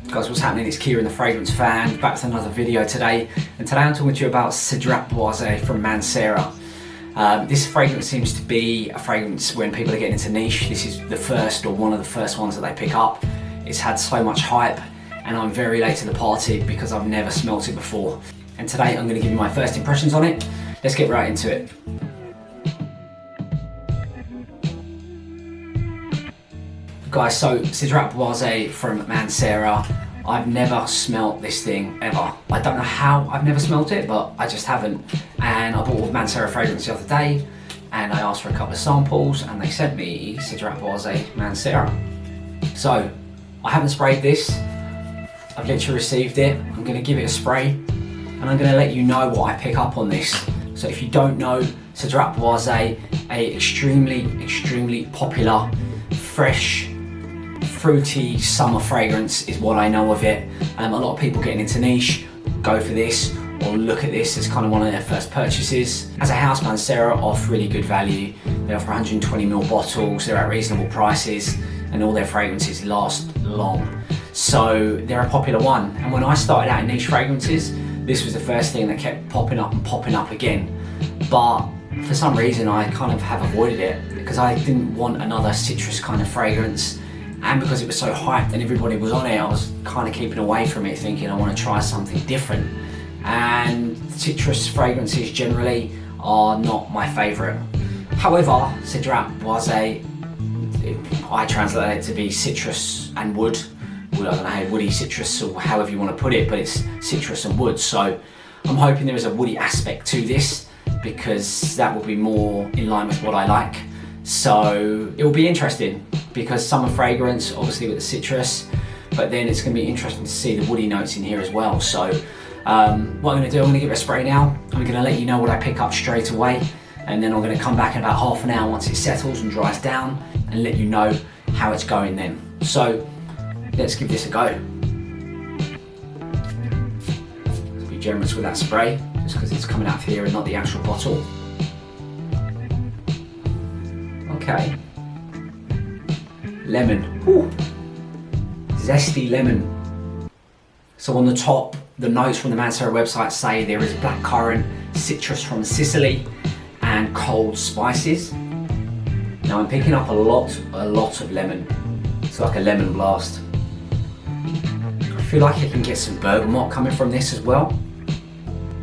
Guys, what's happening? It's Kieran, the Fragrance Fan, back with another video today. And today I'm talking to you about Cedrat Boise from Mancera. This fragrance seems to be a fragrance when people are getting into niche. This is the first or one of the first ones that they pick up. It's had so much hype and I'm very late to the party because I've never smelt it before. And today I'm going to give you my first impressions on it. Let's get right into it. Guys, so Cedrat Boise from Mancera. I've never smelt this thing ever. I don't know how I've never smelt it, but I just haven't. And I bought a Mancera fragrance the other day and I asked for a couple of samples and they sent me Cedrat Boise Mancera. So I haven't sprayed this. I've literally received it. I'm gonna give it a spray and I'm gonna let you know what I pick up on this. So if you don't know, Cedrat Boise, a extremely popular, fresh, fruity summer fragrance is what I know of it. A lot of people getting into niche go for this or look at this as kind of one of their first purchases. As a house, Mancera offer really good value. They offer 120ml bottles, they're at reasonable prices and all their fragrances last long. So they're a popular one. And when I started out in niche fragrances, this was the first thing that kept popping up again. But for some reason I kind of have avoided it because I didn't want another citrus kind of fragrance. And because it was so hyped and everybody was on it, I was kind of keeping away from it, thinking I want to try something different. And citrus fragrances generally are not my favourite. However, Cedrat Boise, I translate it to be citrus and wood. I don't know, woody citrus or however you want to put it, but it's citrus and wood. So I'm hoping there is a woody aspect to this because that will be more in line with what I like. So it will be interesting because summer fragrance, obviously with the citrus, but then it's going to be interesting to see the woody notes in here as well. So what I'm going to do, I'm going to give it a spray now. I'm going to let you know what I pick up straight away, and then I'm going to come back in about half an hour once it settles and dries down and let you know how it's going then. So let's give this a go. Let's be generous with that spray just because it's coming out of here and not the actual bottle. Okay. Lemon. Ooh. Zesty lemon. So on the top, the notes from the Mancera website say there is blackcurrant, citrus from Sicily, and cold spices. Now I'm picking up a lot of lemon. It's like a lemon blast. I feel like I can get some bergamot coming from this as well,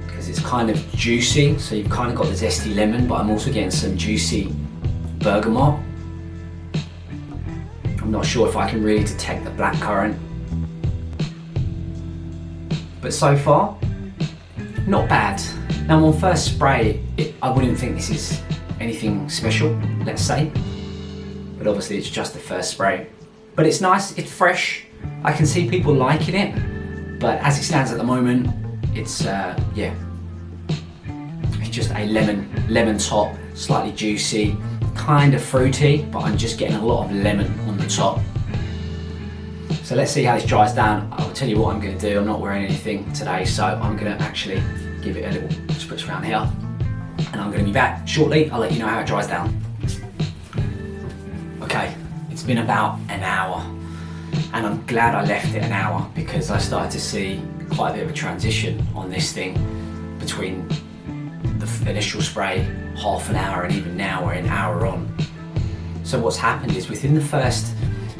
because it's kind of juicy. So you've kind of got the zesty lemon, but I'm also getting some juicy bergamot. I'm not sure if I can really detect the blackcurrant, but so far, not bad. Now on first spray, I wouldn't think this is anything special, let's say, but obviously it's just the first spray. But it's nice, it's fresh, I can see people liking it, but as it stands at the moment, it's yeah, it's just a lemon top, slightly juicy, kind of fruity, but I'm just getting a lot of lemon on the top. So let's see how this dries down. I'll tell you what I'm going to do. I'm not wearing anything today, so I'm going to actually give it a little spritz around here, and I'm going to be back shortly. I'll let you know how it dries down. Okay, it's been about an hour, and I'm glad I left it an hour because I started to see quite a bit of a transition on this thing between the initial spray, half an hour, and even now we're an hour on. So what's happened is within the first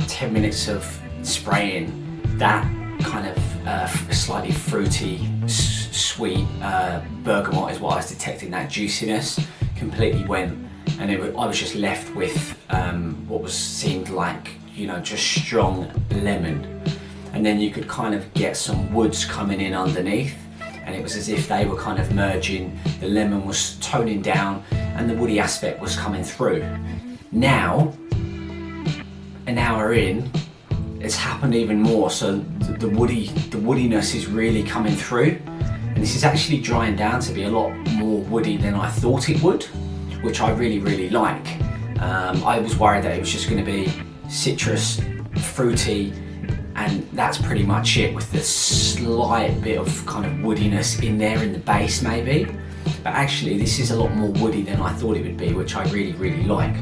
10 minutes of spraying, that kind of slightly fruity, sweet bergamot is what I was detecting, that juiciness completely went, and I was just left with what seemed like, you know, just strong lemon. And then you could kind of get some woods coming in underneath, and it was as if they were kind of merging. The lemon was toning down and the woody aspect was coming through. Now, an hour in, it's happened even more. So the woodiness is really coming through, and this is actually drying down to be a lot more woody than I thought it would, which I really like. I was worried that it was just going to be citrus, fruity, and that's pretty much it, with the slight bit of kind of woodiness in there in the base maybe. But actually this is a lot more woody than I thought it would be, which I really like.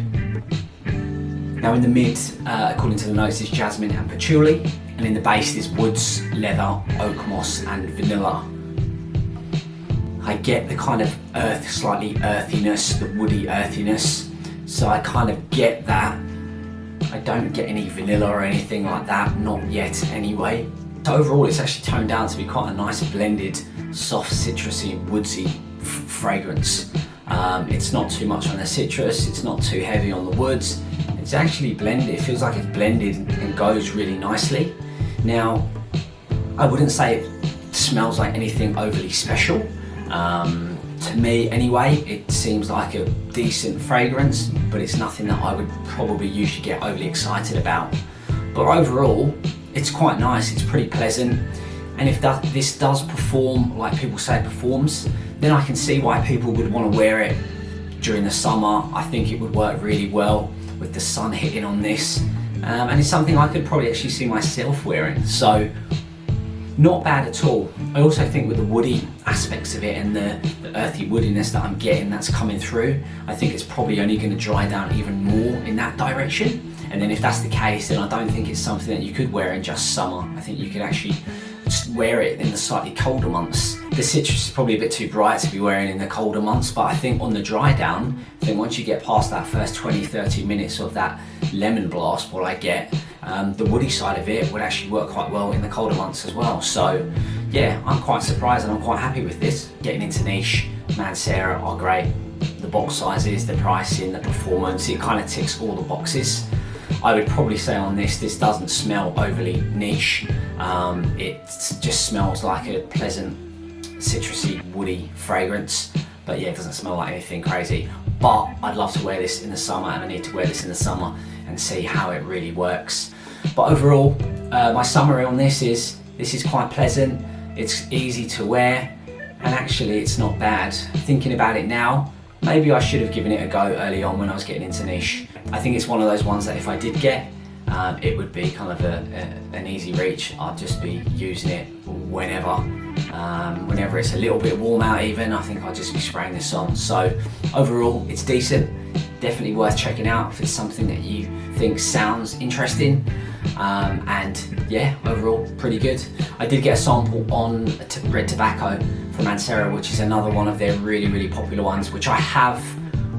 Now in the mid, according to the notes, is jasmine and patchouli, And in the base there's woods, leather, oak moss and vanilla. I get the kind of slightly earthiness, the woody earthiness. So I kind of get that. I don't get any vanilla or anything like that, not yet anyway. So overall it's actually toned down to be quite a nice blended, soft, citrusy, woodsy fragrance. It's not too much on the citrus, it's not too heavy on the woods. It's actually blended, it feels like it's blended and goes really nicely. Now, I wouldn't say it smells like anything overly special. To me anyway, it seems like a decent fragrance, but it's nothing that I would probably usually get overly excited about. But overall, it's quite nice, it's pretty pleasant. And if this does perform like people say it performs, then I can see why people would want to wear it during the summer. I think it would work really well with the sun hitting on this. And it's something I could probably actually see myself wearing. So, not bad at all. I also think with the woody aspects of it and the earthy woodiness that I'm getting that's coming through, I think it's probably only going to dry down even more in that direction. And then if that's the case, then I don't think it's something that you could wear in just summer. I think you could actually just wear it in the slightly colder months. The citrus is probably a bit too bright to be wearing in the colder months, but I think on the dry down, then once you get past that first 20-30 minutes of that lemon blast, what I get, the woody side of it would actually work quite well in the colder months as well. So yeah, I'm quite surprised and I'm quite happy with this. Getting into niche, Mancera are great. The box sizes, the pricing, the performance, it kind of ticks all the boxes. I would probably say on this doesn't smell overly niche. It just smells like a pleasant, citrusy, woody fragrance. But yeah, it doesn't smell like anything crazy. But I'd love to wear this in the summer, and I need to wear this in the summer and see how it really works. But overall, my summary on this is quite pleasant, it's easy to wear, and actually it's not bad. Thinking about it now, maybe I should have given it a go early on when I was getting into niche. I think it's one of those ones that if I did get, it would be kind of an easy reach. I'd just be using it whenever. Whenever it's a little bit warm out even, I think I'll just be spraying this on. So overall, it's decent. Definitely worth checking out if it's something that you think sounds interesting. And yeah, overall, pretty good. I did get a sample on Red Tobacco from Mancera, which is another one of their really, really popular ones, which I have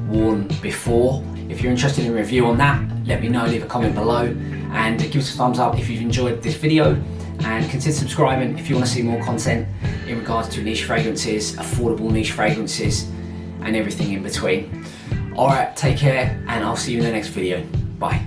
worn before. If you're interested in a review on that, let me know, leave a comment below, and give us a thumbs up if you've enjoyed this video, and consider subscribing if you want to see more content in regards to niche fragrances, affordable niche fragrances, and everything in between. Alright, take care, and I'll see you in the next video. Bye.